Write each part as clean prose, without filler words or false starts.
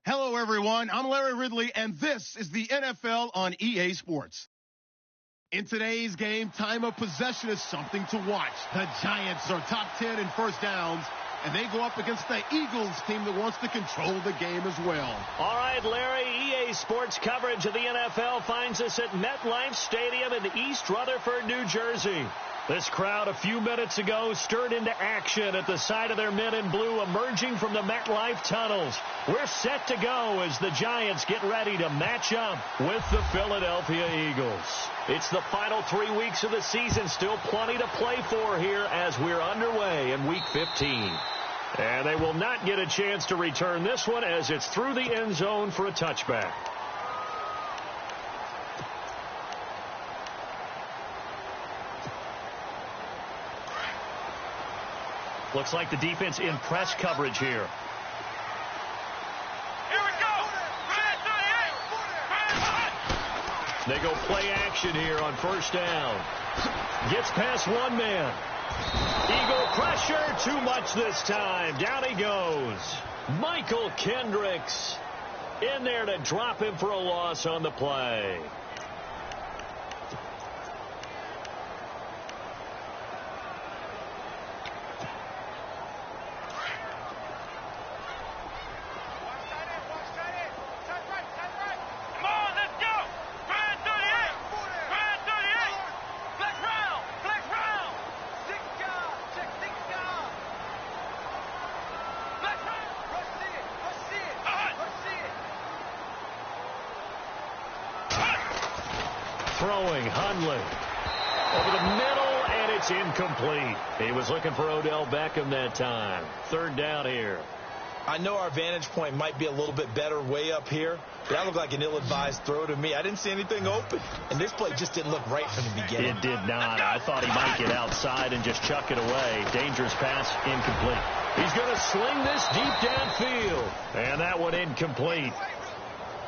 Hello, everyone. I'm Larry Ridley, and this is the NFL on EA Sports. In today's game, time of possession is something to watch. The Giants are top 10 in first downs, and they go up against the Eagles team that wants to control the game as well. All right, Larry, EA Sports coverage of the NFL finds us at MetLife Stadium in East Rutherford, New Jersey. This crowd a few minutes ago stirred into action at the sight of their men in blue emerging from the MetLife tunnels. We're set to go as the Giants get ready to match up with the Philadelphia Eagles. It's the final 3 weeks of the season, still plenty to play for here as we're underway in Week 15. And they will not get a chance to return this one as it's through the end zone for a touchback. Looks like the defense in press coverage here. Here we go. They go play action here on first down. Gets past one man. Eagle pressure, too much this time. Down he goes. Michael Kendricks in there to drop him for a loss on the play. Throwing, Hundley over the middle, and it's incomplete. He was looking for Odell Beckham that time. Third down here. I know our vantage point might be a little bit better way up here, but that looked like an ill-advised throw to me. I didn't see anything open, and this play just didn't look right from the beginning. It did not. I thought he might get outside and just chuck it away. Dangerous pass, incomplete. He's going to sling this deep downfield, and that one incomplete.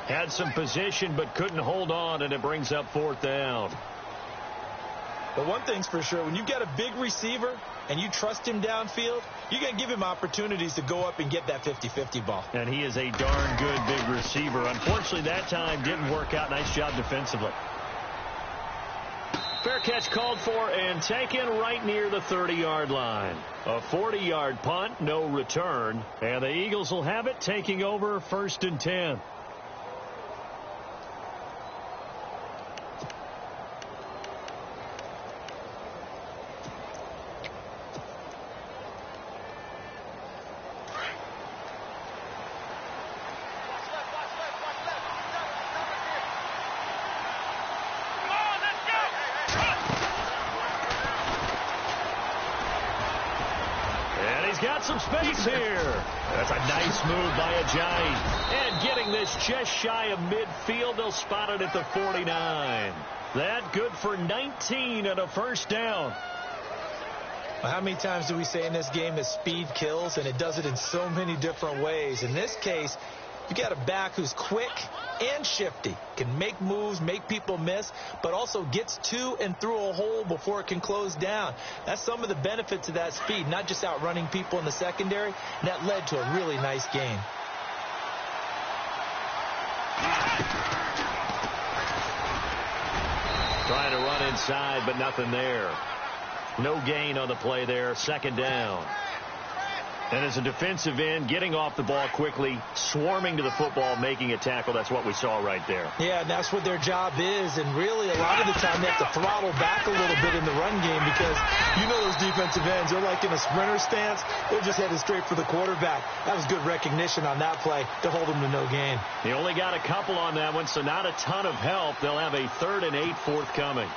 Had some position but couldn't hold on, and it brings up fourth down. But one thing's for sure, when you get a big receiver and you trust him downfield, you're going to give him opportunities to go up and get that 50-50 ball. And he is a darn good big receiver. Unfortunately, that time didn't work out. Nice job defensively. Fair catch called for and taken right near the 30-yard line. A 40-yard punt, no return. And the Eagles will have it, taking over 1st and 10. Got some space here. That's a nice move by Ajayi. And getting this just shy of midfield, they'll spot it at the 49. That good for 19 and a first down. Well, how many times do we say in this game that speed kills, and it does it in so many different ways. In this case, you got a back who's quick and shifty, can make moves, make people miss, but also gets to and through a hole before it can close down. That's some of the benefits of that speed, not just outrunning people in the secondary. And that led to a really nice gain. Trying to run inside, but nothing there. No gain on the play there. Second down. And as a defensive end, getting off the ball quickly, swarming to the football, making a tackle, that's what we saw right there. Yeah, and that's what their job is. And really, a lot of the time, they have to throttle back a little bit in the run game because you know those defensive ends, they're like in a sprinter stance. They're just headed straight for the quarterback. That was good recognition on that play to hold them to no gain. He only got a couple on that one, so not a ton of help. They'll have a 3rd and 8 forthcoming.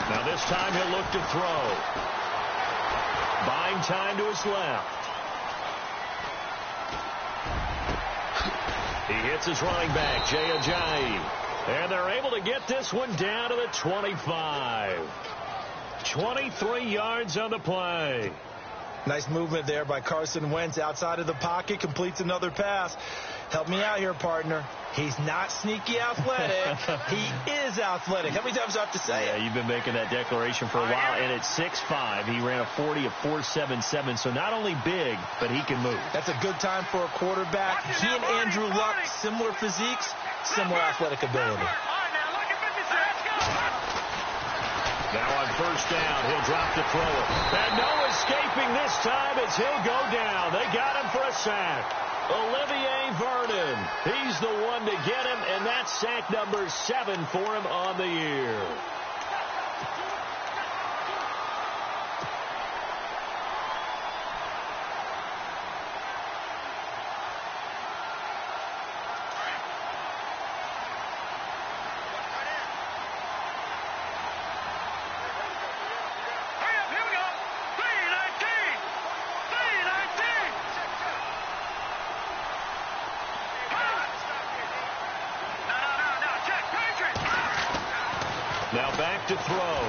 Now this time he'll look to throw. Buying time to his left. He hits his running back, Jay Ajayi. And they're able to get this one down to the 25. 23 yards on the play. Nice movement there by Carson Wentz outside of the pocket, completes another pass. Help me out here, partner. He's not sneaky athletic. He is athletic. How many times do I have to say it? Yeah, you've been making that declaration for a while. And at 6'5", he ran a 40 of 4.77, so not only big, but he can move. That's a good time for a quarterback. He and Andrew Luck, similar physiques, similar athletic ability. Now on first down, he'll drop to throw it. And no escaping this time as he'll go down. They got him for a sack. Olivier Vernon, he's the one to get him, and that's sack number 7 for him on the year. Now back to throw.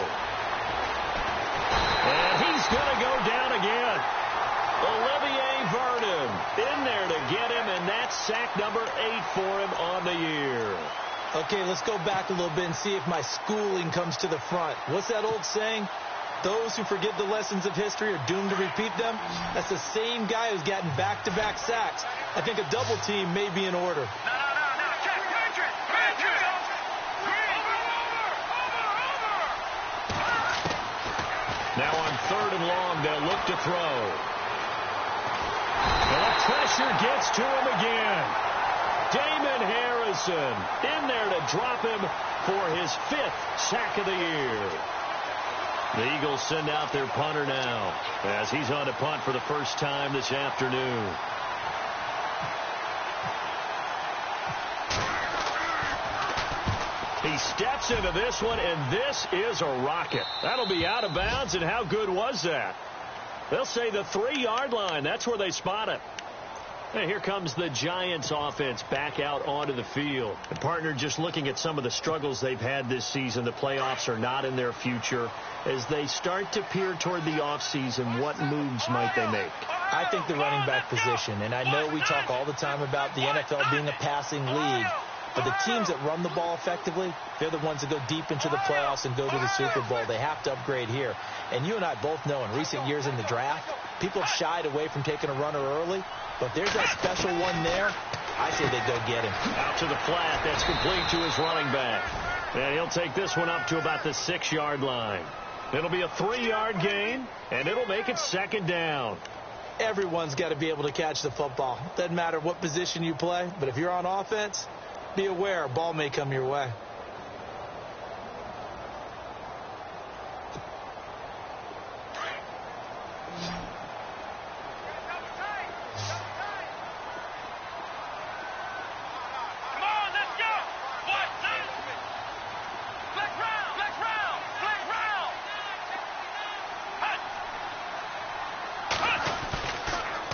And he's going to go down again. Olivier Vernon in there to get him, and that's sack number 8 for him on the year. Okay, let's go back a little bit and see if my schooling comes to the front. What's that old saying? Those who forget the lessons of history are doomed to repeat them. That's the same guy who's gotten back-to-back sacks. I think a double team may be in order. Now on third and long, they'll look to throw. And the pressure gets to him again. Damon Harrison in there to drop him for his 5th sack of the year. The Eagles send out their punter now as he's on to punt for the first time this afternoon. He steps into this one, and this is a rocket. That'll be out of bounds, and how good was that? They'll say the 3-yard line. That's where they spot it. And here comes the Giants offense back out onto the field. And partner, just looking at some of the struggles they've had this season, the playoffs are not in their future. As they start to peer toward the offseason, what moves might they make? I think the running back position, and I know we talk all the time about the NFL being a passing league, but the teams that run the ball effectively, they're the ones that go deep into the playoffs and go to the Super Bowl. They have to upgrade here. And you and I both know in recent years in the draft, people have shied away from taking a runner early. But there's that special one there. I say they go get him. Out to the flat. That's complete to his running back. And he'll take this one up to about the 6-yard line. It'll be a 3-yard gain, and it'll make it second down. Everyone's got to be able to catch the football. Doesn't matter what position you play, but if you're on offense, be aware a ball may come your way.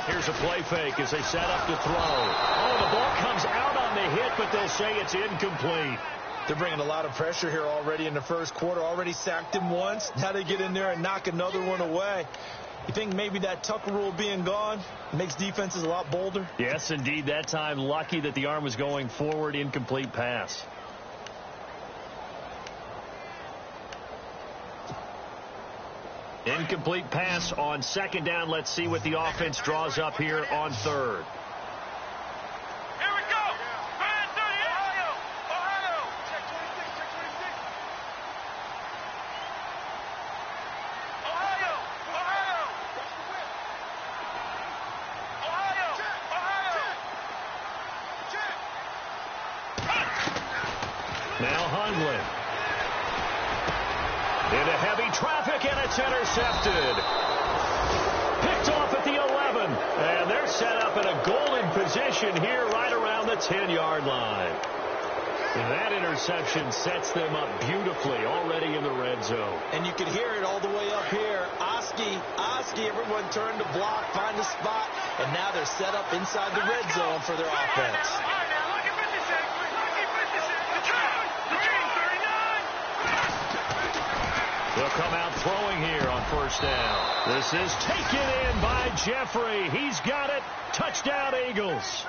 Here's a play fake as they set up to throw. Oh, the ball comes out on the hit, but they'll say it's incomplete. They're bringing a lot of pressure here already in the first quarter. Already sacked him once. Now they get in there and knock another one away. You think maybe that Tucker rule being gone makes defenses a lot bolder? Yes, indeed. That time, lucky that the arm was going forward. Incomplete pass. Incomplete pass on second down. Let's see what the offense draws up here on third. Here we go. Ohio. Ohio. Check 26. Check 26. Ohio. Ohio. Ohio. Ohio. Check. Now Hundley. Into heavy traffic, and it's intercepted. Picked off at the 11. And they're set up in a golden position here right around the 10-yard line. And that interception sets them up beautifully already in the red zone. And you can hear it all the way up here. Oski, everyone turned to block, find a spot, and now they're set up inside the red zone for their offense. All right, now look at 56. Look at 56. He'll come out throwing here on first down. This is taken in by Jeffrey. He's got it. Touchdown, Eagles.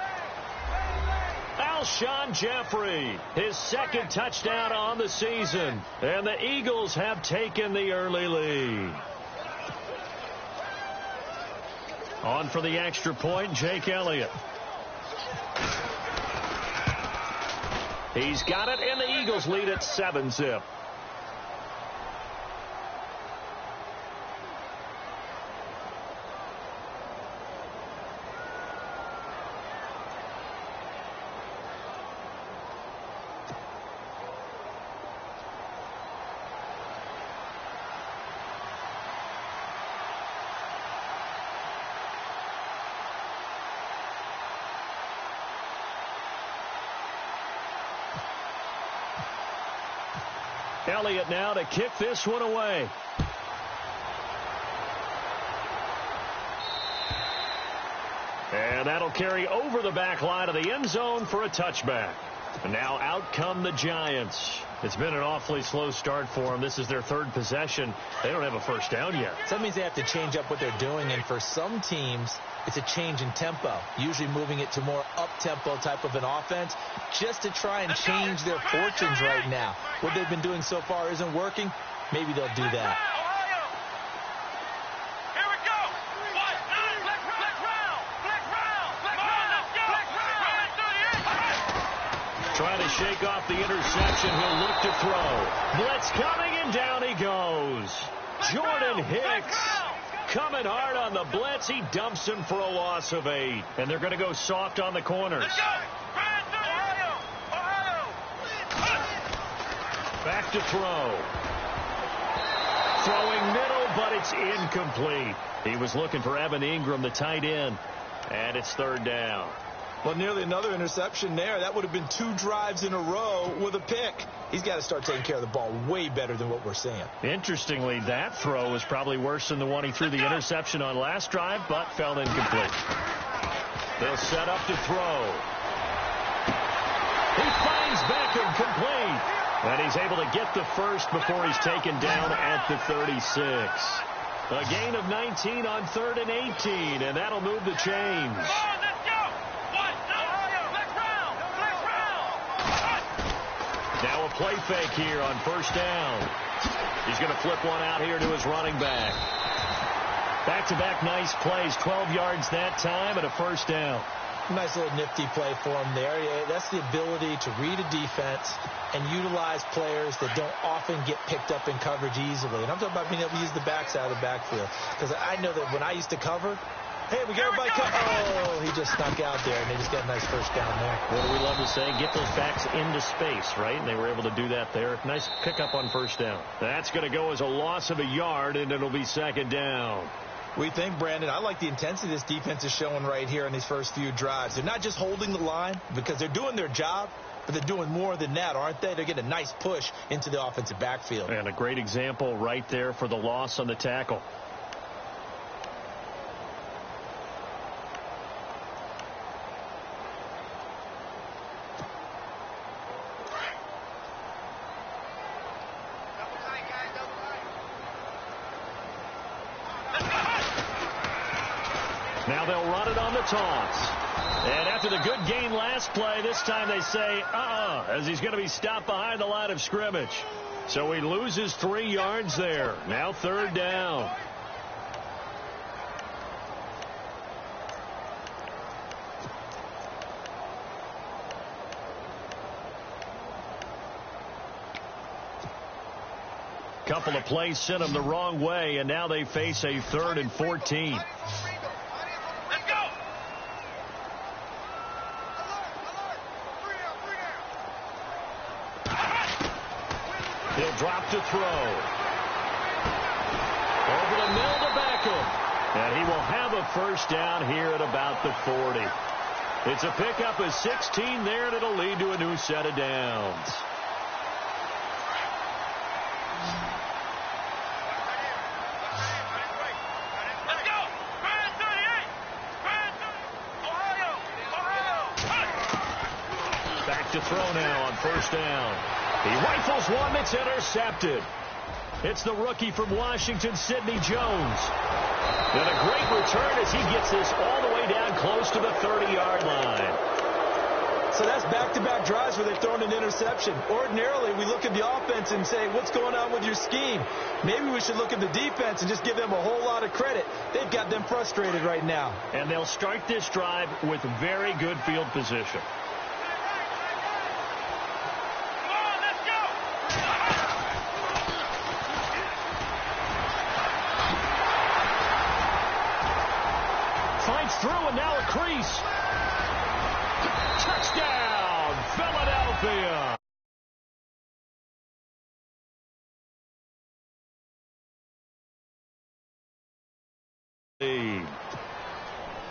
Alshon Jeffrey, his second touchdown on the season. And the Eagles have taken the early lead. On for the extra point, Jake Elliott. He's got it, and the Eagles lead at 7-zip. Elliott now to kick this one away. And that'll carry over the back line of the end zone for a touchback. And now out come the Giants. It's been an awfully slow start for them. This is their third possession. They don't have a first down yet. So that means they have to change up what they're doing. And for some teams, it's a change in tempo, usually moving it to more up-tempo type of an offense just to try and change their fortunes right now. What they've been doing so far isn't working. Maybe they'll do that. Trying to shake off the interception. He'll look to throw. Blitz coming, and down he goes. Jordan Hicks coming hard on the blitz. He dumps him for a loss of 8. And they're going to go soft on the corners. Back to throw. Throwing middle, but it's incomplete. He was looking for Evan Ingram, the tight end. And it's third down. Well, nearly another interception there. That would have been 2 drives in a row with a pick. He's got to start taking care of the ball way better than what we're seeing. Interestingly, that throw was probably worse than the one he threw the interception on last drive, but fell incomplete. They'll set up to throw. He finds Beckham complete. And he's able to get the first before he's taken down at the 36. A gain of 19 on 3rd and 18, and that'll move the chains. Now a play fake here on first down. He's going to flip one out here to his running back. Back-to-back nice plays, 12 yards that time and a first down. Nice little nifty play for him there. Yeah, that's the ability to read a defense and utilize players that don't often get picked up in coverage easily. And I'm talking about being able to use the backside of the backfield. Because I know that when I used to cover, hey, we got everybody covered. Oh, he just snuck out there, and they just got a nice first down there. What do we love to say? Get those backs into space, right? And they were able to do that there. Nice pickup on first down. That's going to go as a loss of a yard, and it'll be second down. We think, Brandon, I like the intensity this defense is showing right here in these first few drives. They're not just holding the line because they're doing their job, but they're doing more than that, aren't they? They're getting a nice push into the offensive backfield. And a great example right there for the loss on the tackle. Now they'll run it on the toss. And after the good gain last play, this time they say, as he's going to be stopped behind the line of scrimmage. So he loses 3 yards there. Now third down. Couple of plays sent them the wrong way, and now they face a 3rd and 14. He'll drop to throw. Over the middle to Beckham. And he will have a first down here at about the 40. It's a pickup of 16 there, and it'll lead to a new set of downs. Back to throw now on first down. He rifles one that's intercepted. It's the rookie from Washington, Sidney Jones. And a great return as he gets this all the way down close to the 30-yard line. So that's back-to-back drives where they've thrown an interception. Ordinarily, we look at the offense and say, what's going on with your scheme? Maybe we should look at the defense and just give them a whole lot of credit. They've got them frustrated right now. And they'll start this drive with very good field position. Fights through and now a crease. Touchdown, Philadelphia.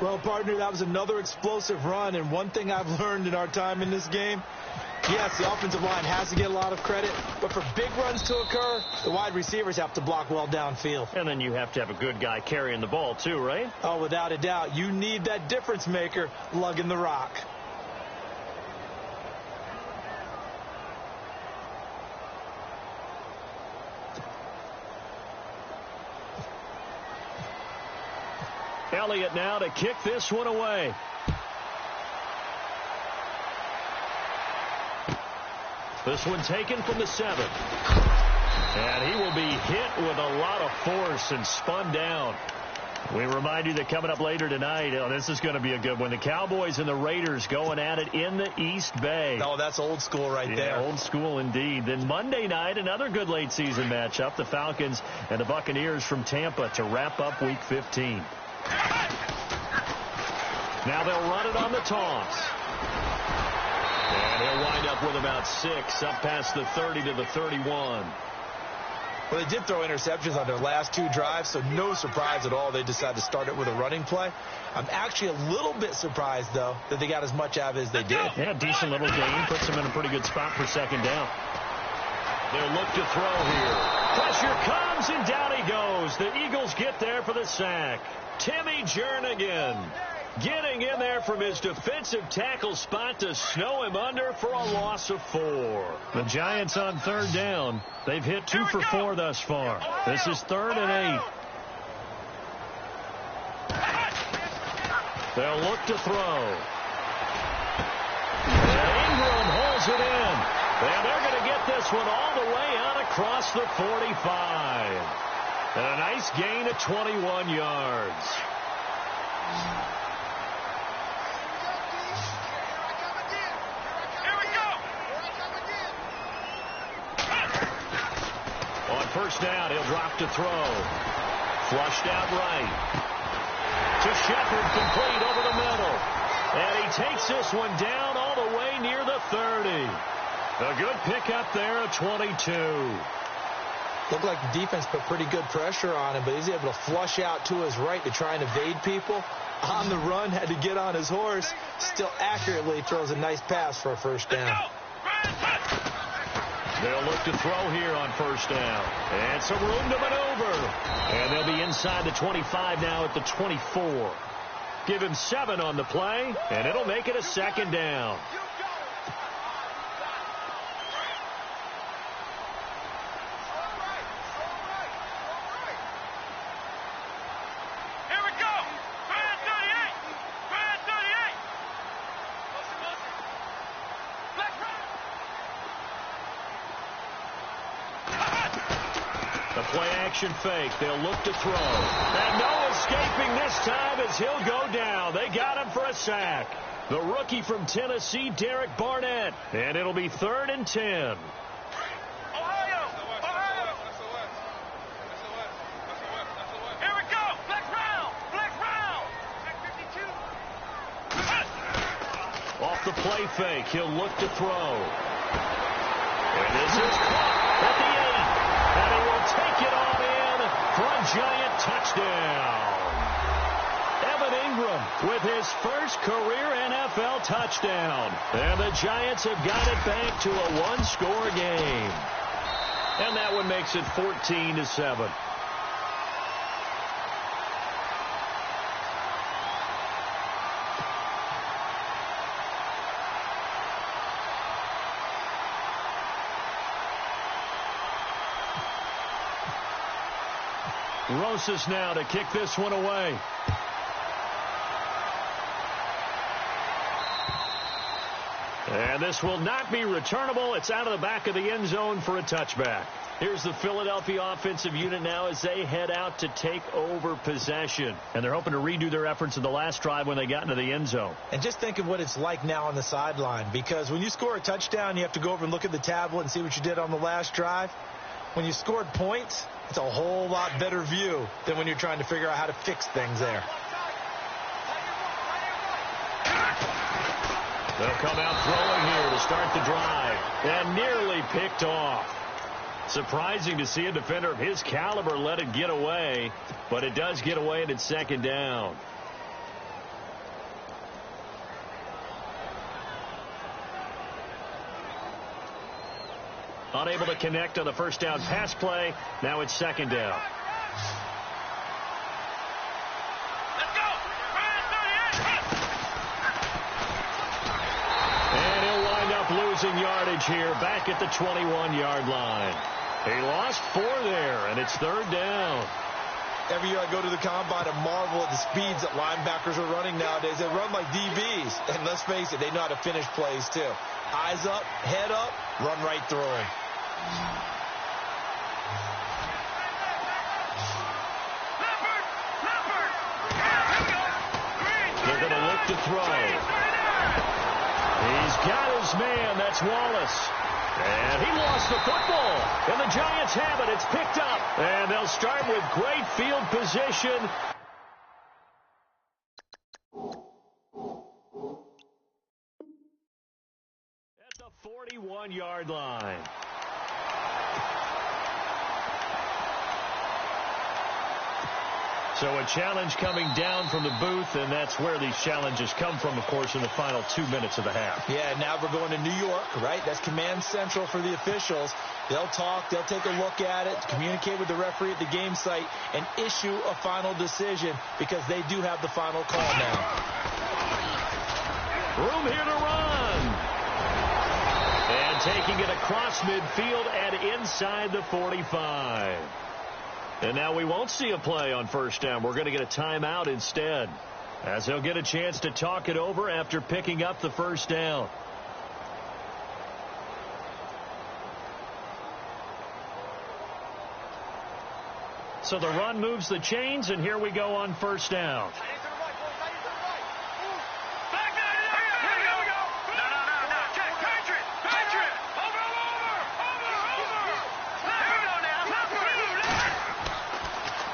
Well, partner, that was another explosive run, and one thing I've learned in our time in this game, yes, the offensive line has to get a lot of credit, but for big runs to occur, the wide receivers have to block well downfield. And then you have to have a good guy carrying the ball too, right? Oh, without a doubt. You need that difference maker lugging the rock. Elliott now to kick this one away. This one taken from the 7. And he will be hit with a lot of force and spun down. We remind you that coming up later tonight, this is going to be a good one. The Cowboys and the Raiders going at it in the East Bay. Oh, that's old school right there. Old school indeed. Then Monday night, another good late season matchup. The Falcons and the Buccaneers from Tampa to wrap up Week 15. Now they'll run it on the toss. And he'll wind up with about 6 up past the 30 to the 31. Well, they did throw interceptions on their last 2 drives, so no surprise at all they decided to start it with a running play. I'm actually a little bit surprised, though, that they got as much out of it as they did. Yeah, decent little gain. Puts them in a pretty good spot for second down. They'll look to throw here. Pressure comes, and down he goes. The Eagles get there for the sack. Timmy Jernigan getting in there from his defensive tackle spot to snow him under for a loss of 4. The Giants on third down. They've hit 2 for 4 thus far. This is 3rd and 8. They'll look to throw. And Ingram holds it in. And they're going to get this one all the way out across the 45. And a nice gain of 21 yards. On first down, he'll drop to throw. Flushed out right. To Shepard, complete over the middle. And he takes this one down all the way near the 30. A good pickup there at 22. Looked like the defense put pretty good pressure on him, but he's able to flush out to his right to try and evade people. On the run, had to get on his horse. Still accurately throws a nice pass for a first down. They'll look to throw here on first down. And some room to maneuver. And they'll be inside the 25 now at the 24. Give him 7 on the play, and it'll make it a second down. Action fake. They'll look to throw. And no escaping this time as he'll go down. They got him for a sack. The rookie from Tennessee, Derek Barnett. And it'll be 3rd and 10. Ohio! Ohio! Here we go! Flex round! Flex round! Flex 52! Off the play fake. He'll look to throw. And this is caught at the 8. And he will take it on in for a Giant touchdown. Evan Ingram with his first career NFL touchdown. And the Giants have got it back to a 1-score game. And that one makes it 14-7. Rosas now to kick this one away. And this will not be returnable. It's out of the back of the end zone for a touchback. Here's the Philadelphia offensive unit now as they head out to take over possession. And they're hoping to redo their efforts in the last drive when they got into the end zone. And just think of what it's like now on the sideline, because when you score a touchdown, you have to go over and look at the tablet and see what you did on the last drive. When you scored points, it's a whole lot better view than when you're trying to figure out how to fix things there. They'll come out throwing here to start the drive, and nearly picked off. Surprising to see a defender of his caliber let it get away, but it does get away and it's second down. Unable to connect on the first down pass play. Now it's second down. Let's go. And he'll wind up losing yardage here back at the 21-yard line. He lost 4 there, and it's third down. Every year I go to the combine and marvel at the speeds that linebackers are running nowadays. They run like DBs. And let's face it, they know how to finish plays too. Eyes up, head up, run right through him. They're going to look to throw. He's got his man. That's Wallace. And he lost the football. And the Giants have it. It's picked up. And they'll start with great field position. At the 41-yard line. So a challenge coming down from the booth, and that's where these challenges come from, of course, in the final 2 minutes of the half. Yeah, now we're going to New York, right? That's command central for the officials. They'll talk, they'll take a look at it, communicate with the referee at the game site, and issue a final decision because they do have the final call now. Room here to run. And taking it across midfield and inside the 45. And now we won't see a play on first down. We're going to get a timeout instead, as they'll get a chance to talk it over after picking up the first down. So the run moves the chains, and here we go on first down.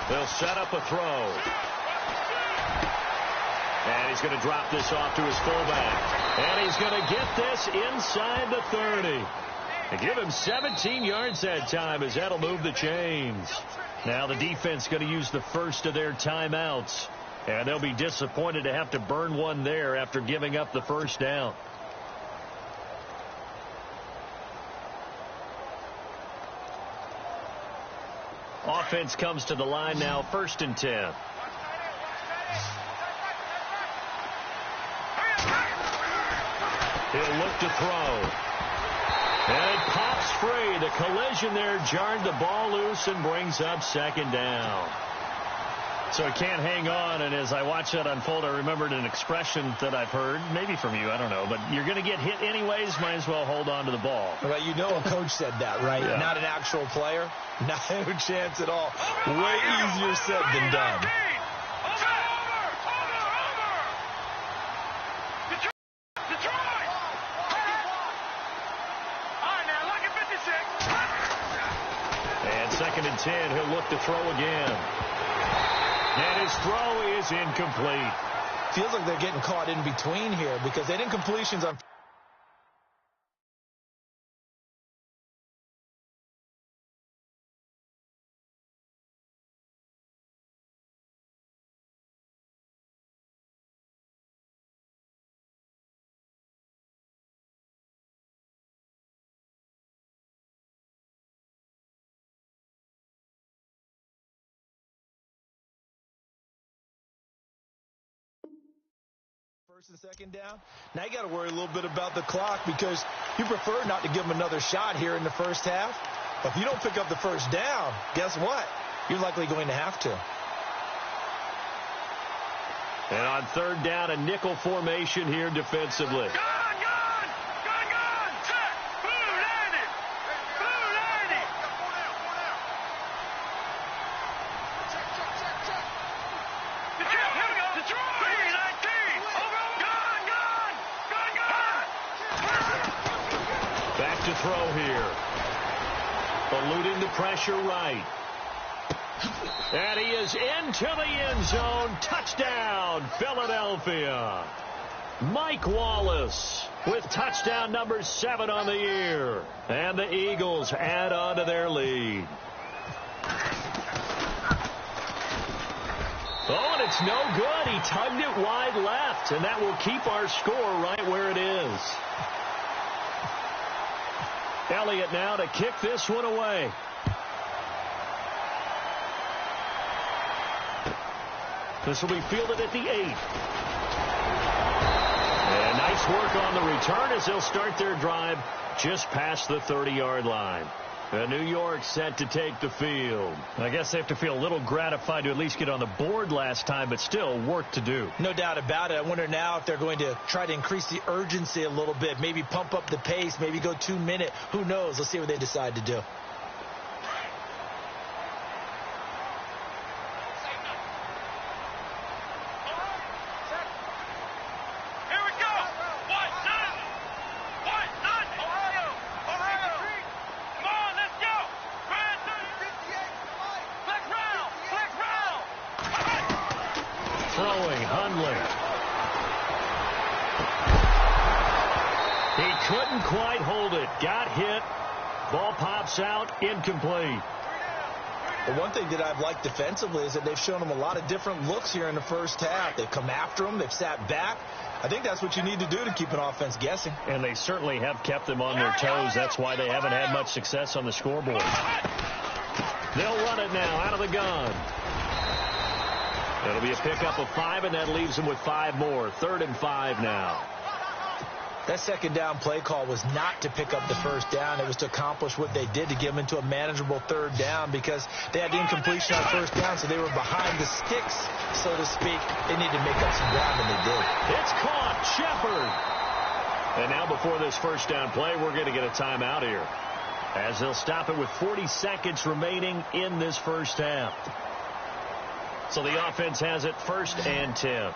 They'll set up a throw. And he's going to drop this off to his fullback. And he's going to get this inside the 30. And give him 17 yards that time, as that'll move the chains. Now the defense going to use the first of their timeouts. And they'll be disappointed to have to burn one there after giving up the first down. Offense comes to the line now, 1st and 10. He'll look to throw. And it pops free. The collision there jarred the ball loose and brings up second down. So it can't hang on, and as I watch that unfold, I remembered an expression that I've heard, maybe from you, I don't know, but you're going to get hit anyways, might as well hold on to the ball. Well, you know a coach said that, right? Yeah. Not an actual player. No chance at all. Way easier said than done. And 2nd and 10, he'll look to throw again. And his throw is incomplete. Feels like they're getting caught in between here because they didn't completions on. First and second down. Now you got to worry a little bit about the clock because you prefer not to give them another shot here in the first half. But if you don't pick up the first down, guess what? You're likely going to have to. And on third down, a nickel formation here defensively. Gun! Check! Blue landing! Blue landing! Here we go! Detroit! 319! Gun! Back to throw here. Eluding the pressure right. And he is into the end zone. Touchdown, Philadelphia. Mike Wallace with touchdown number 7 on the year. And the Eagles add on to their lead. Oh, and it's no good. He tugged it wide left, and that will keep our score right where it is. Elliott now to kick this one away. This will be fielded at the 8. And nice work on the return as they'll start their drive just past the 30-yard line. New York set to take the field. I guess they have to feel a little gratified to at least get on the board last time, but still work to do. No doubt about it. I wonder now if they're going to try to increase the urgency a little bit, maybe pump up the pace, maybe go 2 minute. Who knows? Let's see what they decide to do. Out, incomplete. Well, one thing that I've liked defensively is that they've shown them a lot of different looks here in the first half. They've come after them. They've sat back. I think that's what you need to do to keep an offense guessing. And they certainly have kept them on their toes. That's why they haven't had much success on the scoreboard. They'll run it now out of the gun. It'll be a pickup of 5, and that leaves them with 5 more. 3rd and 5 now. That second down play call was not to pick up the first down. It was to accomplish what they did, to get them into a manageable 3rd down, because they had the incompletion on first down, so they were behind the sticks, so to speak. They needed to make up some ground, and they did. It's caught. Shepard. And now before this first down play, we're going to get a timeout here, as they'll stop it with 40 seconds remaining in this first half. So the offense has it 1st and 10.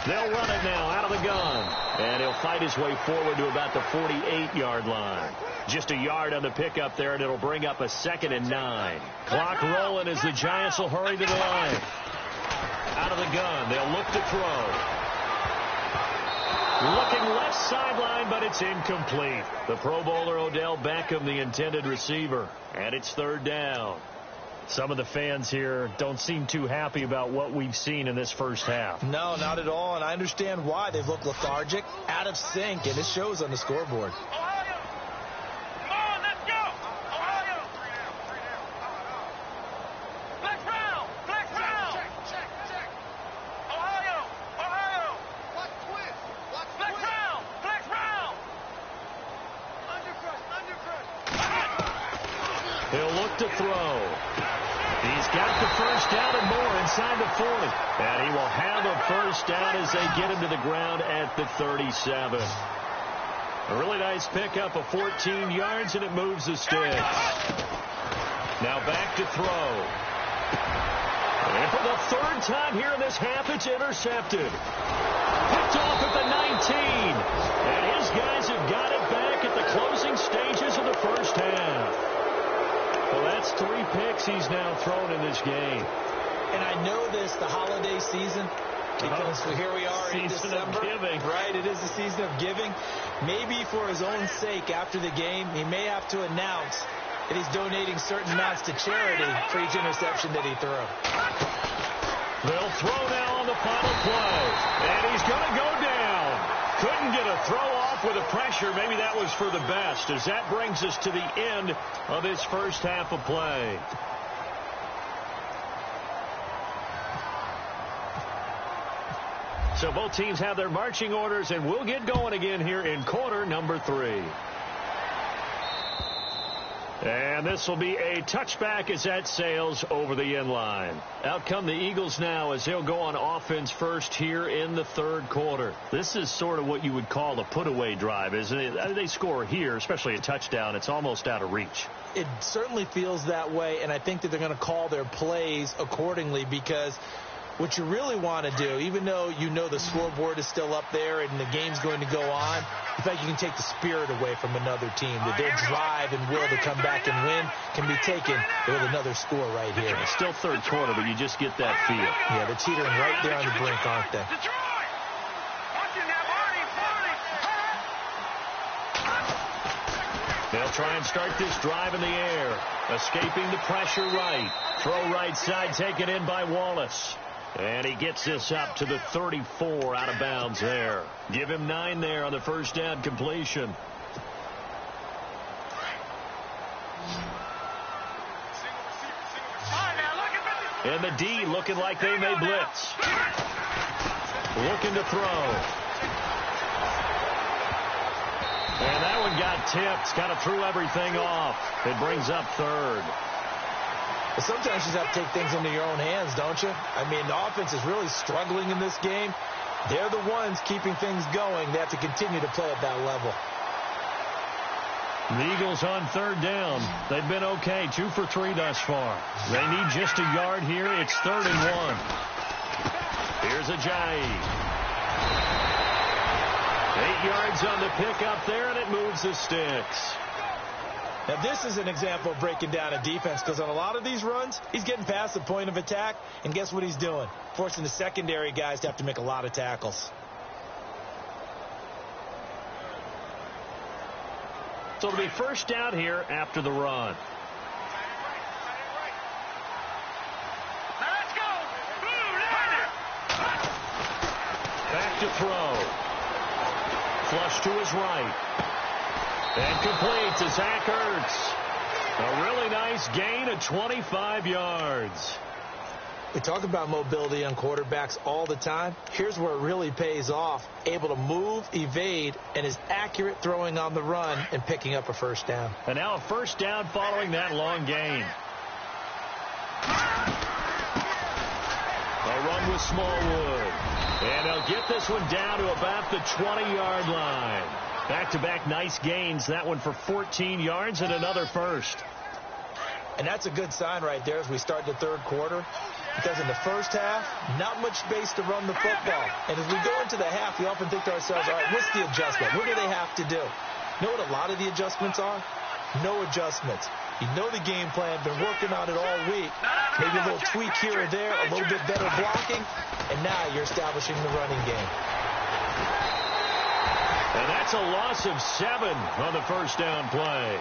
They'll run it now out of the gun. And he'll fight his way forward to about the 48-yard line. Just a yard on the pickup there, and it'll bring up a 2nd and 9. Clock rolling as the Giants will hurry to the line. Out of the gun. They'll look to throw. Looking left sideline, but it's incomplete. The Pro Bowler Odell Beckham, the intended receiver. And it's 3rd down. Some of the fans here don't seem too happy about what we've seen in this first half. No, not at all, and I understand why. They've looked lethargic, out of sync, and it shows on the scoreboard. Ohio! Come on, let's go! Ohio! Flex round! Check! Ohio! Watch twist! Flex round! Undercrush! He'll look to throw. He's got the first down and more inside the 40. And he will have a first down as they get him to the ground at the 37. A really nice pickup of 14 yards, and it moves the sticks. Now back to throw. And for the 3rd time here in this half, it's intercepted. Picked off at the 19. And his guys have got it back at the closing stages of the first half. Well, that's 3 picks he's now thrown in this game. And I know this, the holiday season, because here we are in December. Season of giving. Right, it is the season of giving. Maybe for his own sake after the game, he may have to announce that he's donating certain amounts to charity for each interception that he threw. They'll throw now on the final play. And he's going to go down. Couldn't get a throw off with the pressure. Maybe that was for the best, as that brings us to the end of this first half of play. So both teams have their marching orders, and we'll get going again here in quarter number 3. And this will be a touchback as that sails over the end line. Out come the Eagles now as they'll go on offense first here in the third quarter. This is sort of what you would call a put-away drive, isn't it? They score here, especially a touchdown. It's almost out of reach. It certainly feels that way, and I think that they're going to call their plays accordingly, because what you really want to do, even though you know the scoreboard is still up there and the game's going to go on, in fact, you can take the spirit away from another team. That their drive and will to come back and win can be taken with another score right here. It's still third quarter, but you just get that feel. Yeah, they're teetering right there on the brink, aren't they? They'll try and start this drive in the air. Escaping the pressure right. Throw right side taken in by Wallace. And he gets this up to the 34 out of bounds there. Give him 9 there on the first down completion. And the D looking like they may blitz. Looking to throw. And that one got tipped. Kind of threw everything off. It brings up third. But sometimes you just have to take things into your own hands, don't you? I mean, the offense is really struggling in this game. They're the ones keeping things going. They have to continue to play at that level. The Eagles on third down. They've been okay. 2 for 3 thus far. They need just a yard here. It's 3rd and 1. Here's Ajayi. 8 yards on the pickup there, and it moves the sticks. Now, this is an example of breaking down a defense, because on a lot of these runs, he's getting past the point of attack, and guess what he's doing? Forcing the secondary guys to have to make a lot of tackles. So it'll be first down here after the run. Back to throw. Flush to his right. And complete to Zach Ertz. A really nice gain of 25 yards. We talk about mobility on quarterbacks all the time. Here's where it really pays off. Able to move, evade, and is accurate throwing on the run and picking up a first down. And now a first down following that long gain. A run with Smallwood. And they'll get this one down to about the 20-yard line. Back-to-back nice gains. That one for 14 yards and another first. And that's a good sign right there as we start the third quarter. Because in the first half, not much space to run the football. And as we go into the half, we often think to ourselves, all right, what's the adjustment? What do they have to do? You know what a lot of the adjustments are? No adjustments. You know the game plan, been working on it all week. Maybe a little tweak here or there, a little bit better blocking, and now you're establishing the running game. And that's a loss of 7 on the first down play.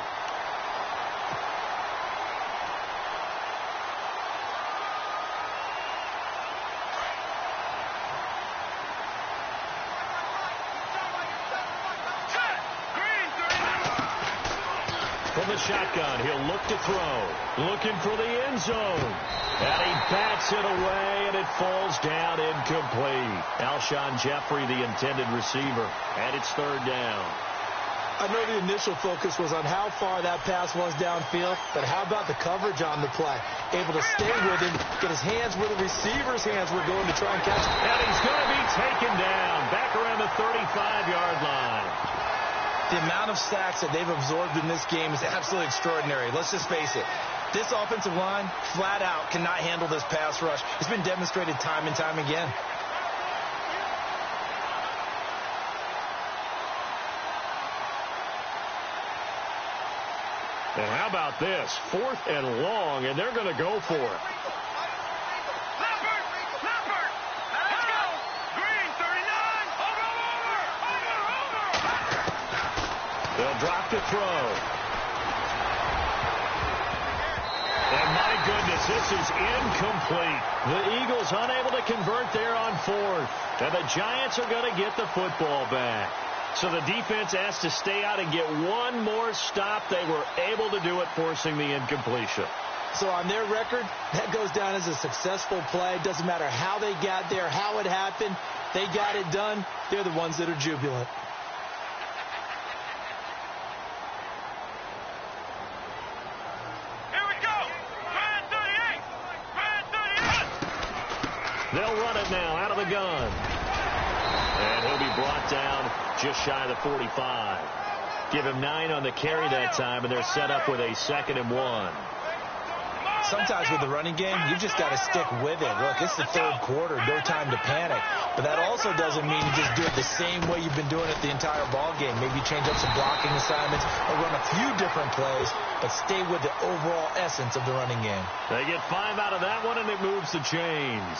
From the shotgun, he'll look to throw. Looking for the end zone. And he bats it away, and it falls down incomplete. Alshon Jeffrey, the intended receiver. And it's third down. I know the initial focus was on how far that pass was downfield, but how about the coverage on the play? Able to stay with him, get his hands where the receiver's hands were going to try and catch him. And he's going to be taken down back around the 35-yard line. The amount of sacks that they've absorbed in this game is absolutely extraordinary. Let's just face it. This offensive line, flat out, cannot handle this pass rush. It's been demonstrated time and time again. And how about this? 4th and long, and they're going to go for it. They'll drop to throw. And my goodness, this is incomplete. The Eagles unable to convert there on 4th. And the Giants are going to get the football back. So the defense has to stay out and get one more stop. They were able to do it, forcing the incompletion. So on their record, that goes down as a successful play. Doesn't matter how they got there, how it happened. They got it done. They're the ones that are jubilant. Here we go. Brand 38. Brand 38. They'll run it now out of the gun. And he'll be brought down just shy of the 45. Give him 9 on the carry that time, and they're set up with a 2nd and 1. Sometimes with the running game, you just got to stick with it. Look, it's the third quarter, no time to panic. But that also doesn't mean you just do it the same way you've been doing it the entire ball game. Maybe change up some blocking assignments or run a few different plays, but stay with the overall essence of the running game. They get 5 out of that one, and it moves the chains.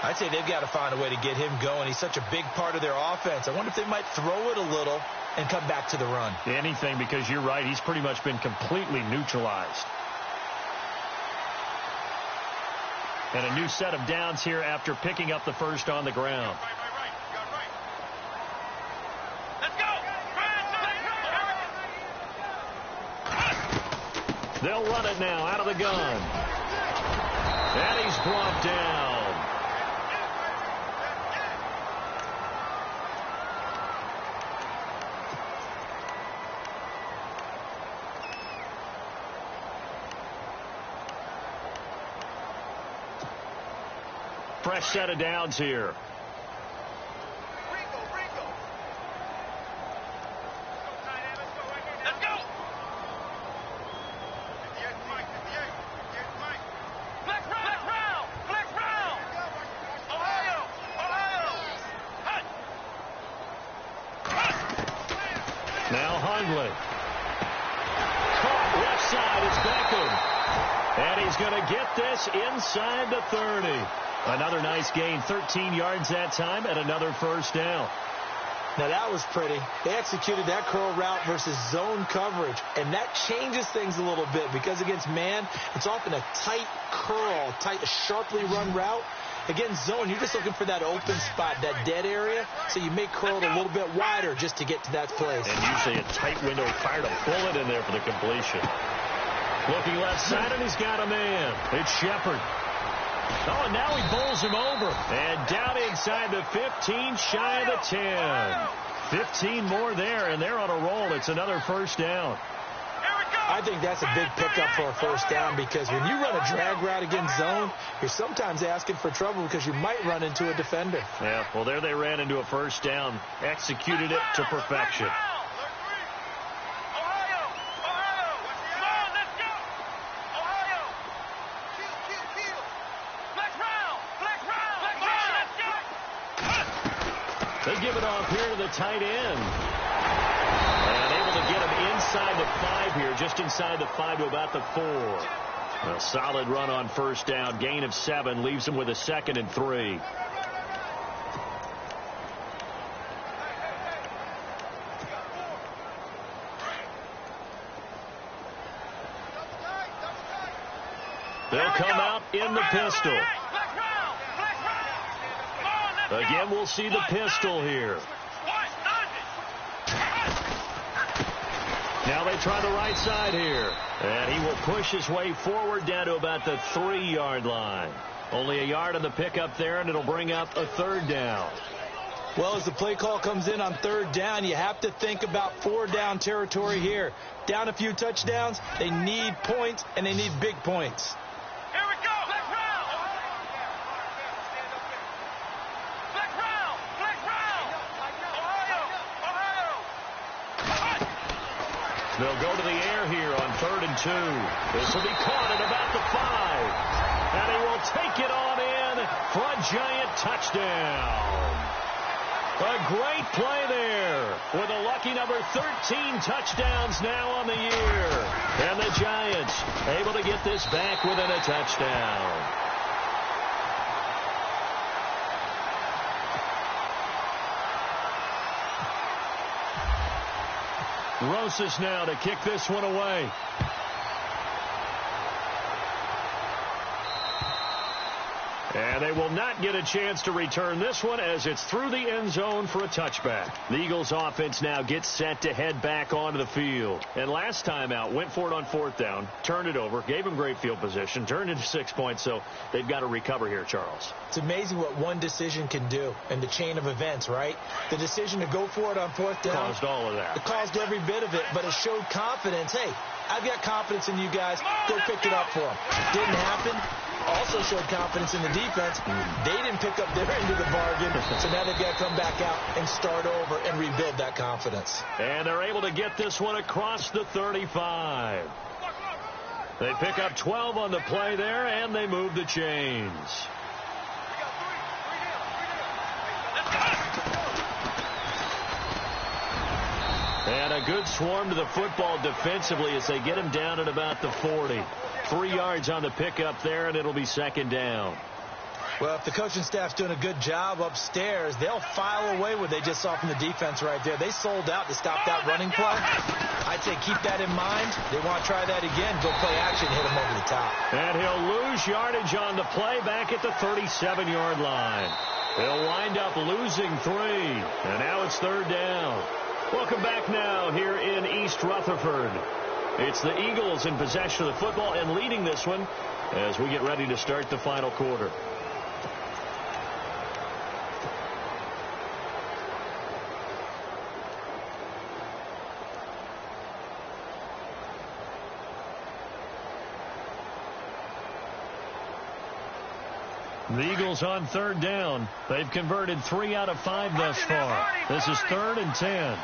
I'd say they've got to find a way to get him going. He's such a big part of their offense. I wonder if they might throw it a little and come back to the run. Anything, because you're right. He's pretty much been completely neutralized. And a new set of downs here after picking up the first on the ground. Right. You got right. Let's go. Brand 38. They'll run it now out of the gun. And he's brought down. Fresh set of downs here. Rico. Let's go. 58 Mike. Flex round. Ohio. Hut. Now Hundley. Caught left side is Beckham. And he's going to get this inside the 30. Another nice gain, 13 yards that time, and another first down. Now that was pretty. They executed that curl route versus zone coverage, and that changes things a little bit because against man, it's often a tight curl, sharply run route. Against zone, you're just looking for that open spot, that dead area, so you may curl it a little bit wider just to get to that place. And usually a tight window, fired a bullet in there for the completion. Looking left side, and he's got a man. It's Shepard. Oh, and now he bowls him over. And down inside the 15, shy of the 10. 15 more there, and they're on a roll. It's another first down. I think that's a big pickup for a first down because when you run a drag route against zone, you're sometimes asking for trouble because you might run into a defender. Yeah, well, there they ran into a first down. Executed it to perfection. They give it off here to the tight end. And able to get him inside the 5 here, just inside the 5 to about the 4. A solid run on first down. Gain of 7 leaves him with a 2nd and 3. They'll come out in the pistol. Again, we'll see the pistol here. Now they try the right side here. And he will push his way forward down to about the 3-yard line. Only a yard on the pickup there, and it'll bring up a 3rd down. Well, as the play call comes in on 3rd down, you have to think about 4-down territory here. Down a few touchdowns, they need points, and they need big points. They'll go to the air here on 3rd and 2. This will be caught at about the 5. And he will take it on in for a giant touchdown. A great play there with a lucky number 13 touchdowns now on the year. And the Giants able to get this back within a touchdown. Rosas now to kick this one away. And And they will not get a chance to return this one as it's through the end zone for a touchback. The Eagles offense now gets set to head back onto the field. And last time out, went for it on fourth down, turned it over, gave them great field position, turned into 6 points, so they've got to recover here, Charles. It's amazing what one decision can do in the chain of events, right? The decision to go for it on fourth down. Caused all of that. It caused every bit of it, but it showed confidence. Hey, I've got confidence in you guys. Go pick it up for them. Didn't happen. Also showed confidence in the defense. They didn't pick up their end of the bargain, so now they've got to come back out and start over and rebuild that confidence. And they're able to get this one across the 35. They pick up 12 on the play there, and they move the chains. And a good swarm to the football defensively as they get him down at about the 40. 3 yards on the pickup there, and it'll be second down. Well, if the coaching staff's doing a good job upstairs, they'll file away what they just saw from the defense right there. They sold out to stop that running play. I'd say keep that in mind. They want to try that again. Go play action, hit them over the top. And he'll lose yardage on the play back at the 37-yard line. They'll wind up losing 3, and now it's third down. Welcome back now here in East Rutherford. It's the Eagles in possession of the football and leading this one as we get ready to start the final quarter. The Eagles on third down. They've converted 3 out of 5 thus far. This is 3rd and 10.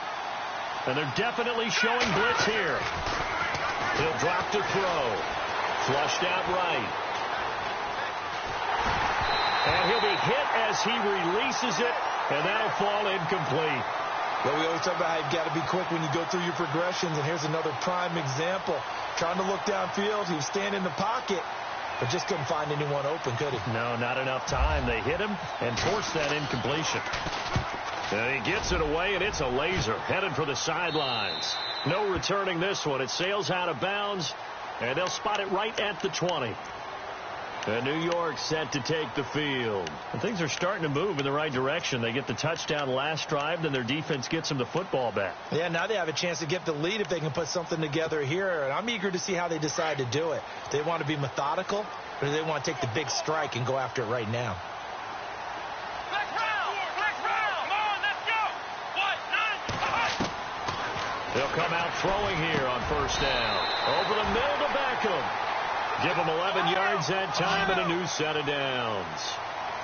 And they're definitely showing blitz here. He'll drop to throw. Flushed out right. And he'll be hit as he releases it, and that'll fall incomplete. Well, we always talk about how you've got to be quick when you go through your progressions, and here's another prime example. Trying to look downfield, he was standing in the pocket, but just couldn't find anyone open, could he? No, not enough time. They hit him and forced that incompletion. And he gets it away, and it's a laser headed for the sidelines. No returning this one. It sails out of bounds, and they'll spot it right at the 20. And New York set to take the field. And things are starting to move in the right direction. They get the touchdown last drive, then their defense gets them the football back. Yeah, now they have a chance to get the lead if they can put something together here. And I'm eager to see how they decide to do it. Do they want to be methodical, or do they want to take the big strike and go after it right now? They'll come out throwing here on first down. Over the middle to Beckham. Give him 11 yards that time and a new set of downs.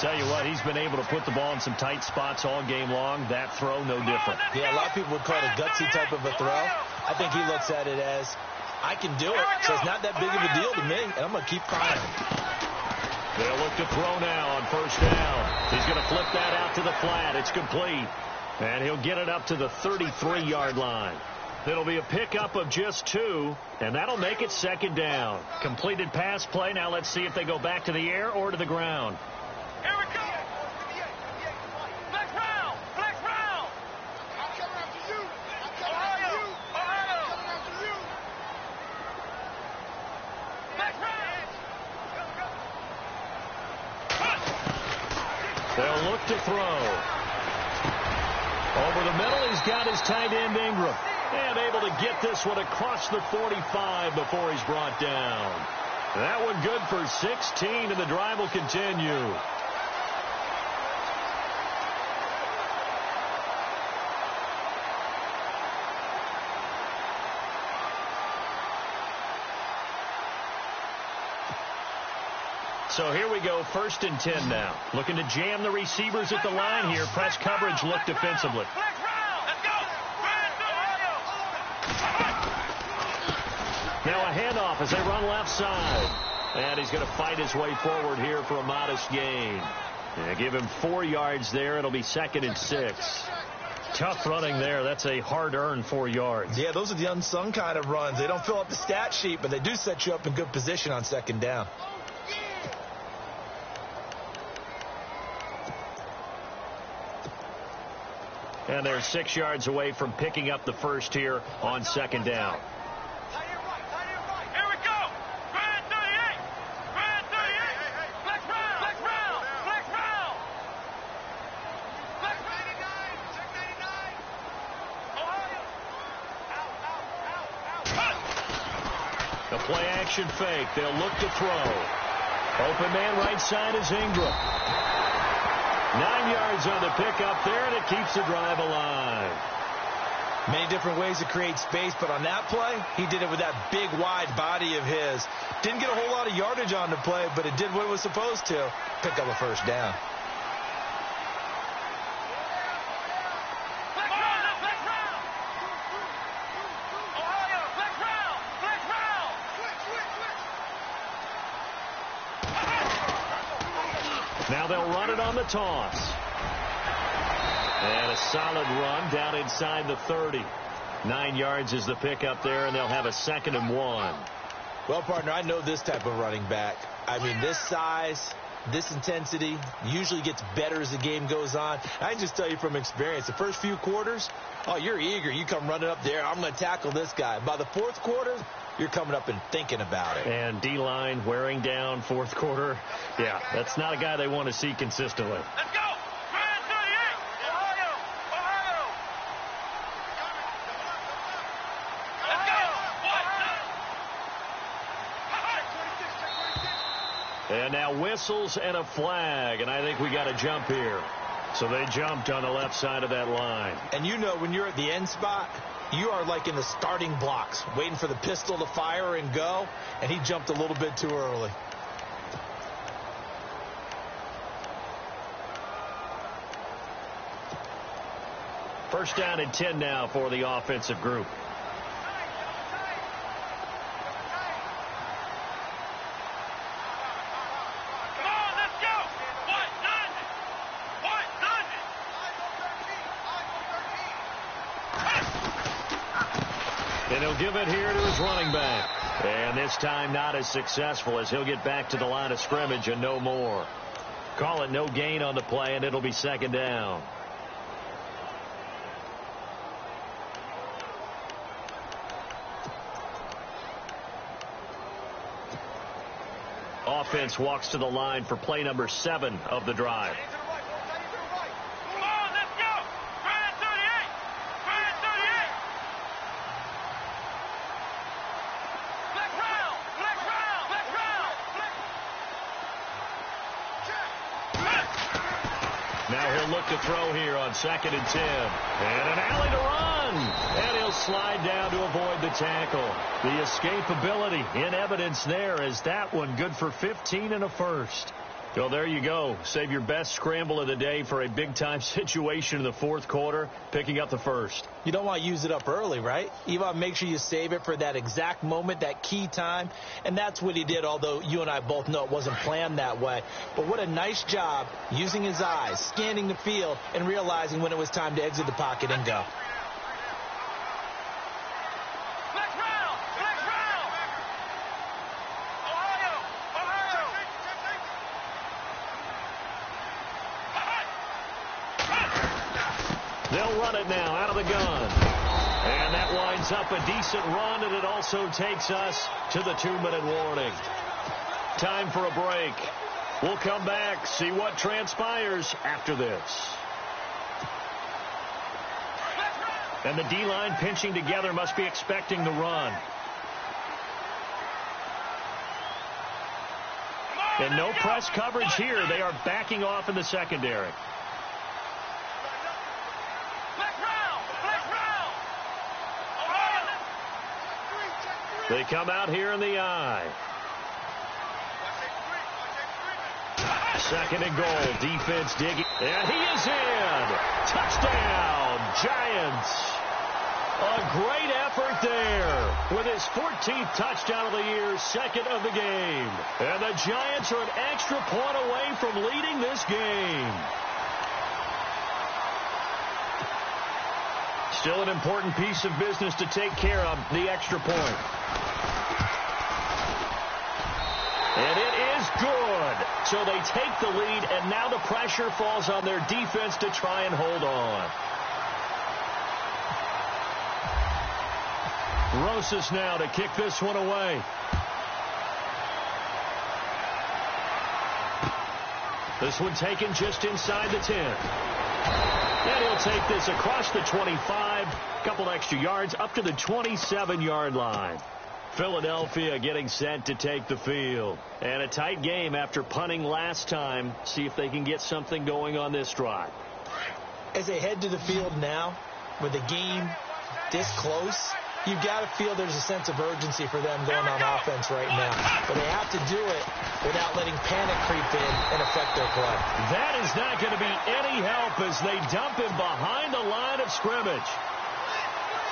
Tell you what, he's been able to put the ball in some tight spots all game long. That throw, no different. Yeah, a lot of people would call it a gutsy type of a throw. I think he looks at it as, I can do it, so it's not that big of a deal to me, and I'm going to keep firing. They'll look to throw now on first down. He's going to flip that out to the flat. It's complete. And he'll get it up to the 33-yard line. It'll be a pickup of just 2, and that'll make it second down. Completed pass play. Now let's see if they go back to the air or to the ground. Here we go. Flex round. Flex round. I'm coming after you. I'm coming after you. Ohio. I'm coming after you. Flex round. They'll look to throw. Over the middle, he's got his tight end Ingram. And able to get this one across the 45 before he's brought down. That one good for 16, and the drive will continue. So here we go, 1st and 10 now. Looking to jam the receivers at the line here. Press coverage, look defensively. Now a handoff as they run left side. And he's going to fight his way forward here for a modest gain. Yeah, give him 4 yards there. It'll be 2nd and 6. Tough running there. That's a hard-earned 4 yards. Yeah, those are the unsung kind of runs. They don't fill up the stat sheet, but they do set you up in good position on second down. And they're 6 yards away from picking up the first here on second down. Here we go. Grand 38. Grand 38. Flex round. Flex round. Play action fake. They'll look to throw. Open man right side is Ingram. 9 yards on the pickup there, and it keeps the drive alive. Many different ways to create space, but on that play, he did it with that big, wide body of his. Didn't get a whole lot of yardage on the play, but it did what it was supposed to. Pick up a first down. Now they'll run it on the toss. And a solid run down inside the 30. 9 yards is the pickup there, and they'll have a 2nd and 1. Well, partner, I know this type of running back. I mean, this size, this intensity usually gets better as the game goes on. I can just tell you from experience, the first few quarters, oh, you're eager. You come running up there. I'm going to tackle this guy. By the fourth quarter, you're coming up and thinking about it. And D-line wearing down fourth quarter. Yeah, that's not a guy they want to see consistently. Let's go! Trans 38! Ohio! Ohio! Let's go! What? And now whistles and a flag, and I think we got a jump here. So they jumped on the left side of that line. And you know when you're at the end spot, you are like in the starting blocks, waiting for the pistol to fire and go, and he jumped a little bit too early. First down and 10 now for the offensive group. And he'll give it here to his running back. And this time not as successful as he'll get back to the line of scrimmage and no more. Call it no gain on the play, and it'll be 2nd down. Offense walks to the line for play number 7 of the drive. Now he'll look to throw here on 2nd and 10. And an alley to run. And he'll slide down to avoid the tackle. The escapability in evidence there as that one good for 15 and a first. Well, there you go. Save your best scramble of the day for a big-time situation in the fourth quarter, picking up the first. You don't want to use it up early, right? You want to make sure you save it for that exact moment, that key time. And that's what he did, although you and I both know it wasn't planned that way. But what a nice job using his eyes, scanning the field, and realizing when it was time to exit the pocket and go. They'll run it now out of the gun. And that winds up a decent run, and it also takes us to the 2-minute warning. Time for a break. We'll come back, see what transpires after this. And the D-line pinching together must be expecting the run. And no press coverage here. They are backing off in the secondary. They come out here in the eye. 2nd and goal. Defense digging. And he is in. Touchdown, Giants. A great effort there with his 14th touchdown of the year, 2nd of the game. And the Giants are an extra point away from leading this game. Still an important piece of business to take care of, the extra point. And it is good. So they take the lead, and now the pressure falls on their defense to try and hold on. Rosas now to kick this one away. This one taken just inside the 10. And he'll take this across the 25, a couple extra yards, up to the 27-yard line. Philadelphia getting set to take the field. And a tight game after punting last time. See if they can get something going on this drive. As they head to the field now, with the game this close, you've got to feel there's a sense of urgency for them going on offense right now. But they have to do it without letting panic creep in and affect their play. That is not going to be any help as they dump him behind the line of scrimmage.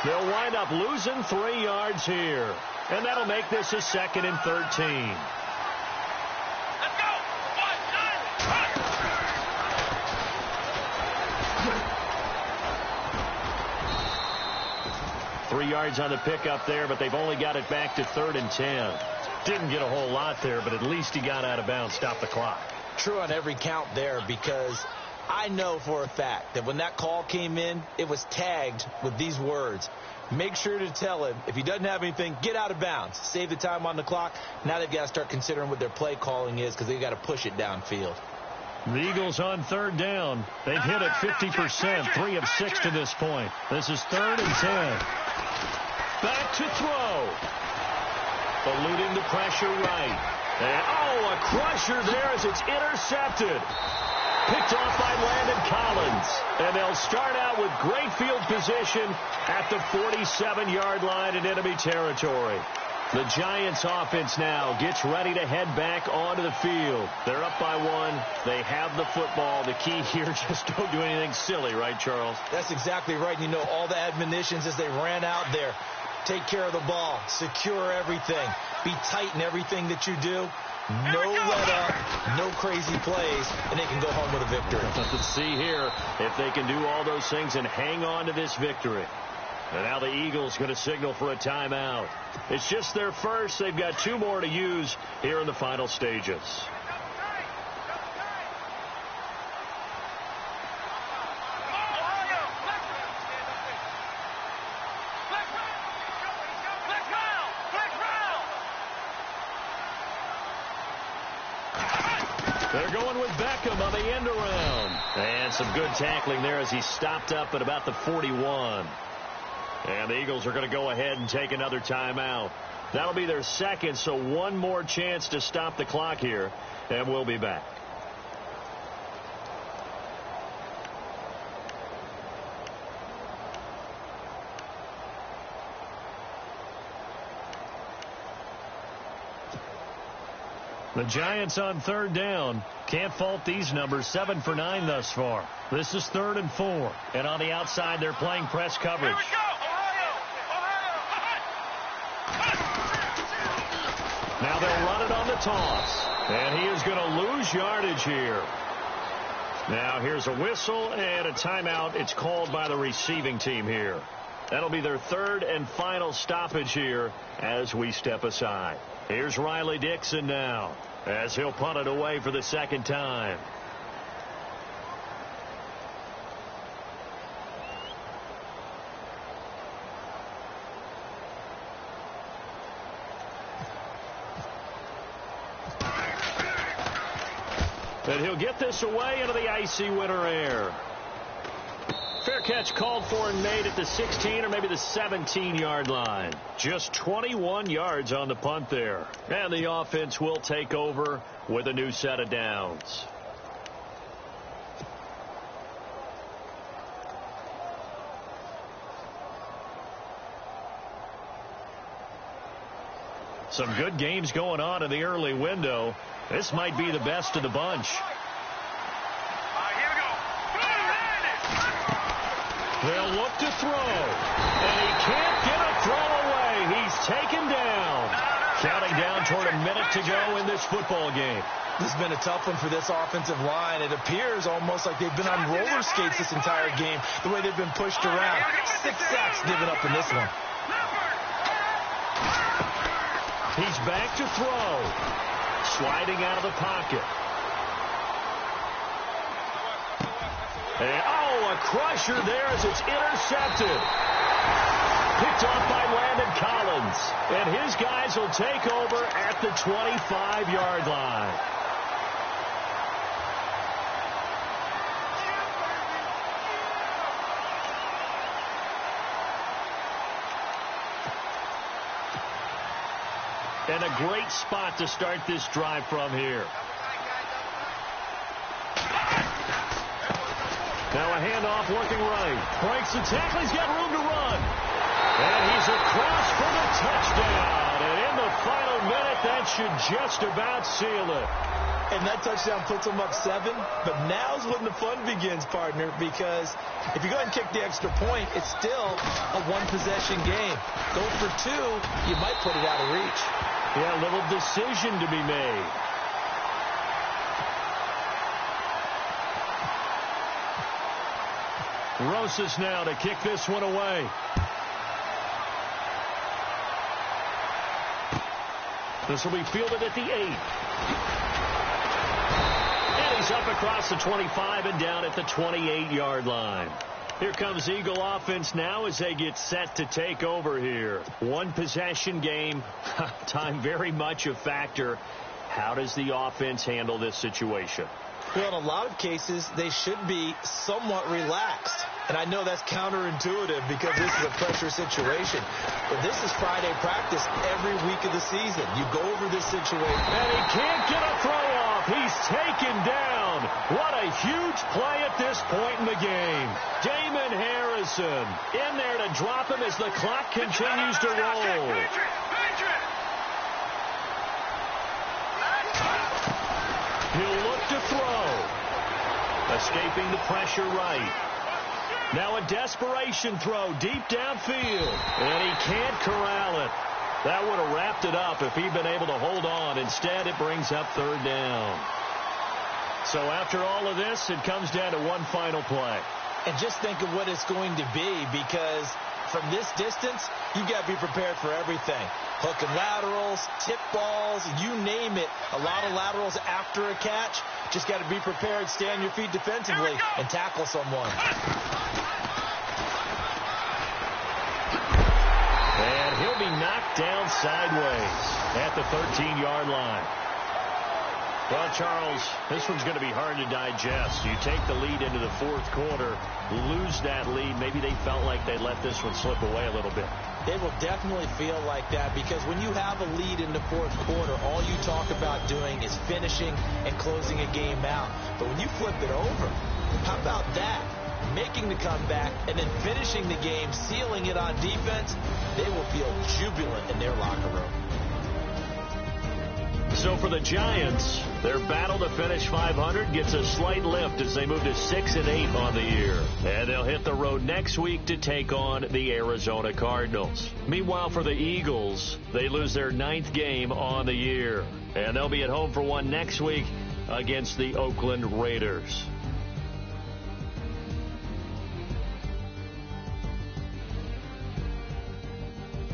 They'll wind up losing 3 yards here. And that'll make this a 2nd and 13. Let's go. 3 yards on the pickup there, but they've only got it back to 3rd and 10. Didn't get a whole lot there, but at least he got out of bounds, stopped the clock. True on every count there, because I know for a fact that when that call came in, it was tagged with these words. Make sure to tell him, if he doesn't have anything, get out of bounds. Save the time on the clock. Now they've got to start considering what their play calling is because they've got to push it downfield. The Eagles on 3rd down. They've hit it 50%, 3 of 6 to this point. This is 3rd and 10. Back to throw. Eluding the pressure right. And, a crusher there as it's intercepted. Picked off by Landon Collins. And they'll start out with great field position at the 47-yard line in enemy territory. The Giants offense now gets ready to head back onto the field. They're up by 1. They have the football. The key here, just don't do anything silly, right, Charles? That's exactly right. You know, all the admonitions as they ran out there. Take care of the ball. Secure everything. Be tight in everything that you do. No let up, no crazy plays, and they can go home with a victory. Let's see here if they can do all those things and hang on to this victory. And now the Eagles going to signal for a timeout. It's just their first. They've got 2 more to use here in the final stages. They're going with Beckham on the end around. And some good tackling there as he stopped up at about the 41. And the Eagles are going to go ahead and take another timeout. That'll be their 2nd, so 1 more chance to stop the clock here. And we'll be back. The Giants on 3rd down. Can't fault these numbers. 7 for 9 thus far. This is 3rd and 4. And on the outside, they're playing press coverage. Here we go. Now they'll run it on the toss. And he is going to lose yardage here. Now here's a whistle and a timeout. It's called by the receiving team here. That'll be their 3rd and final stoppage here as we step aside. Here's Riley Dixon now as he'll punt it away for the 2nd time. And he'll get this away into the icy winter air. Fair catch called for and made at the 16 or maybe the 17-yard line. Just 21 yards on the punt there. And the offense will take over with a new set of downs. Some good games going on in the early window. This might be the best of the bunch. They'll look to throw, and he can't get a throw away. He's taken down. Counting down toward a minute to go in this football game. This has been a tough one for this offensive line. It appears almost like they've been on roller skates this entire game, the way they've been pushed around. 6 sacks given up in this one. He's back to throw. Sliding out of the pocket. And, a crusher there as it's intercepted. Picked off by Landon Collins. And his guys will take over at the 25-yard line. And a great spot to start this drive from here. Now a handoff working right. Breaks the tackle. He's got room to run. And he's across for the touchdown. And in the final minute, that should just about seal it. And that touchdown puts them up 7. But now's when the fun begins, partner, because if you go ahead and kick the extra point, it's still a one-possession game. Go for 2, you might put it out of reach. Yeah, a little decision to be made. Rosas now to kick this one away. This will be fielded at the 8. And he's up across the 25 and down at the 28-yard line. Here comes Eagle offense now as they get set to take over here. One possession game. Time very much a factor. How does the offense handle this situation? Well, in a lot of cases, they should be somewhat relaxed. And I know that's counterintuitive because this is a pressure situation. But this is Friday practice every week of the season. You go over this situation. And he can't get a throw off. He's taken down. What a huge play at this point in the game. Damon Harrison in there to drop him as the clock continues to roll. He'll look to throw. Escaping the pressure right. Now a desperation throw deep downfield. And he can't corral it. That would have wrapped it up if he'd been able to hold on. Instead, it brings up 3rd down. So after all of this, it comes down to one final play. And just think of what it's going to be, because from this distance, you've got to be prepared for everything. Hook and laterals, tip balls, you name it. A lot of laterals after a catch. Just got to be prepared, stay on your feet defensively, and tackle someone. And he'll be knocked down sideways at the 13-yard line. Well, Charles, this one's going to be hard to digest. You take the lead into the 4th quarter, lose that lead. Maybe they felt like they let this one slip away a little bit. They will definitely feel like that, because when you have a lead in the 4th quarter, all you talk about doing is finishing and closing a game out. But when you flip it over, how about that? Making the comeback and then finishing the game, sealing it on defense, they will feel jubilant in their locker room. So for the Giants, their battle to finish 500 gets a slight lift as they move to 6-8 on the year. And they'll hit the road next week to take on the Arizona Cardinals. Meanwhile, for the Eagles, they lose their 9th game on the year. And they'll be at home for one next week against the Oakland Raiders.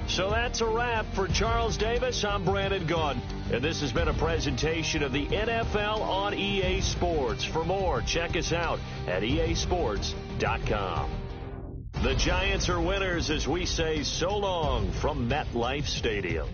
So that's a wrap for Charles Davis. I'm Brandon Gaudin. And this has been a presentation of the NFL on EA Sports. For more, check us out at easports.com. The Giants are winners as we say so long from MetLife Stadium.